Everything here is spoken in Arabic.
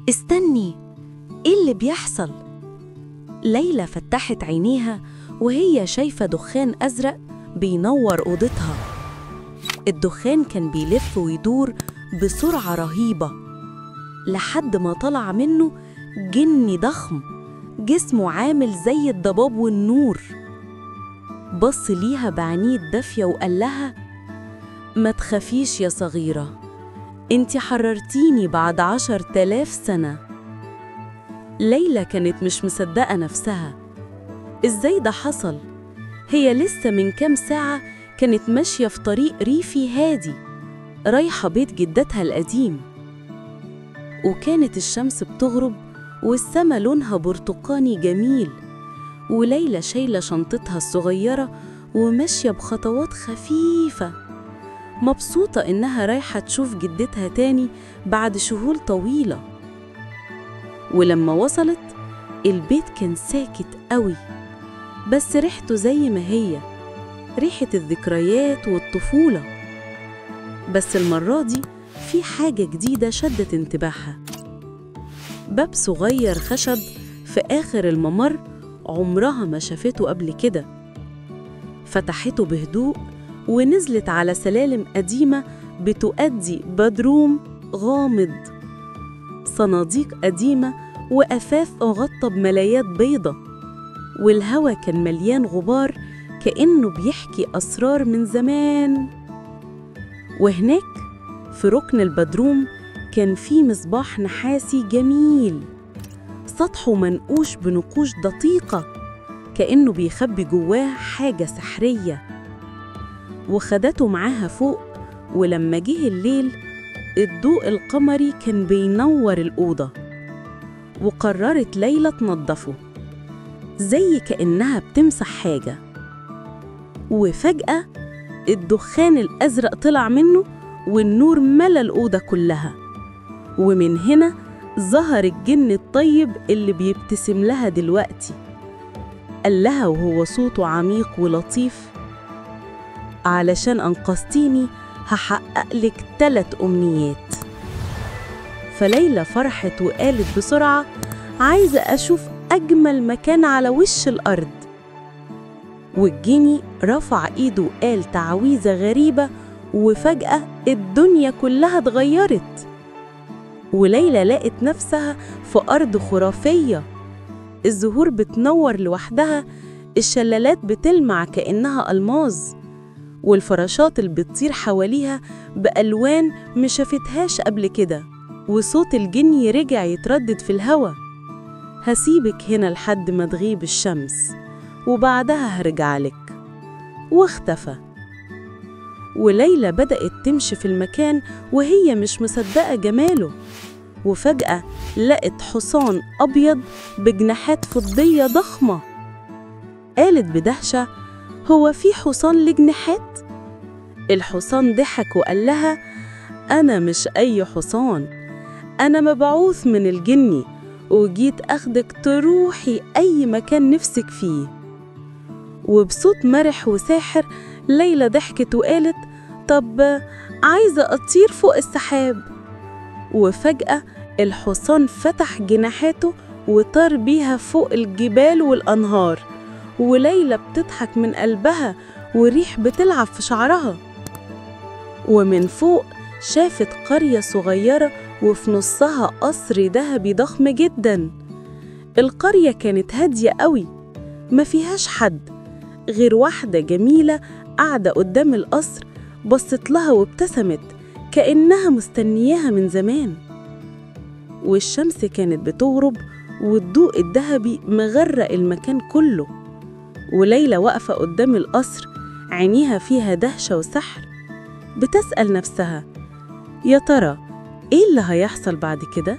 استني، إيه اللي بيحصل؟ ليلى فتحت عينيها وهي شايفة دخان أزرق بينور أوضتها. الدخان كان بيلف ويدور بسرعة رهيبة لحد ما طلع منه جني ضخم، جسمه عامل زي الضباب والنور. بص ليها بعينيه الدافية وقال لها: ما تخافيش يا صغيرة، انتي حررتيني بعد 10,000 سنة. ليلى كانت مش مصدقة نفسها، ازاي ده حصل؟ هي لسه من كام ساعة كانت ماشية في طريق ريفي هادي رايحة بيت جدتها القديم، وكانت الشمس بتغرب والسما لونها برتقاني جميل، وليلى شايلة شنطتها الصغيرة وماشية بخطوات خفيفة، مبسوطة إنها رايحة تشوف جدتها تاني بعد شهور طويلة. ولما وصلت البيت كان ساكت قوي، بس ريحته زي ما هي، ريحة الذكريات والطفولة. بس المرة دي في حاجة جديدة شدت انتباهها. باب صغير خشب في آخر الممر عمرها ما شافته قبل كده. فتحته بهدوء ونزلت على سلالم قديمة بتؤدي بدروم غامض، صناديق قديمة وأثاث غطى بملايات بيضة، والهوا كان مليان غبار كأنه بيحكي أسرار من زمان. وهناك في ركن البدروم كان في مصباح نحاسي جميل، سطحه منقوش بنقوش دقيقة كأنه بيخبي جواه حاجة سحرية. وخدته معاها فوق، ولما جه الليل الضوء القمري كان بينور الأوضة، وقررت ليلى تنظفه زي كأنها بتمسح حاجة. وفجأة الدخان الأزرق طلع منه والنور ملى الأوضة كلها، ومن هنا ظهر الجن الطيب اللي بيبتسم لها دلوقتي. قال لها وهو صوته عميق ولطيف: علشان أنقذتيني هحقق لك 3 أمنيات. فليلى فرحت وقالت بسرعة: عايزة أشوف أجمل مكان على وش الأرض. والجني رفع إيده وقال تعويذة غريبة، وفجأة الدنيا كلها اتغيرت، وليلى لقت نفسها في أرض خرافية. الزهور بتنور لوحدها، الشلالات بتلمع كأنها ألماظ، والفراشات اللي بتطير حواليها بألوان مشافتهاش قبل كده، وصوت الجني رجع يتردد في الهوا: هسيبك هنا لحد ما تغيب الشمس وبعدها هرجعلك. واختفى. وليلى بدأت تمشي في المكان وهي مش مصدقة جماله، وفجأة لقت حصان أبيض بجناحات فضية ضخمة. قالت بدهشة: هو في حصان لجناحات؟ الحصان ضحك وقال لها: أنا مش أي حصان، أنا مبعوث من الجني، وجيت أخدك تروحي أي مكان نفسك فيه. وبصوت مرح وساحر ليلى ضحكت وقالت: طب عايزة أطير فوق السحاب. وفجأة الحصان فتح جناحاته وطار بيها فوق الجبال والأنهار، وليلى بتضحك من قلبها وريح بتلعب في شعرها. ومن فوق شافت قرية صغيرة وفي نصها قصر ذهبي ضخم جدا. القرية كانت هادية قوي، ما فيهاش حد غير واحدة جميلة قاعدة قدام القصر، بصت لها وابتسمت كأنها مستنياها من زمان. والشمس كانت بتغرب والضوء الذهبي مغرق المكان كله، وليلى واقفة قدام القصر عينيها فيها دهشة وسحر، بتسأل نفسها: يا ترى إيه اللي هيحصل بعد كده؟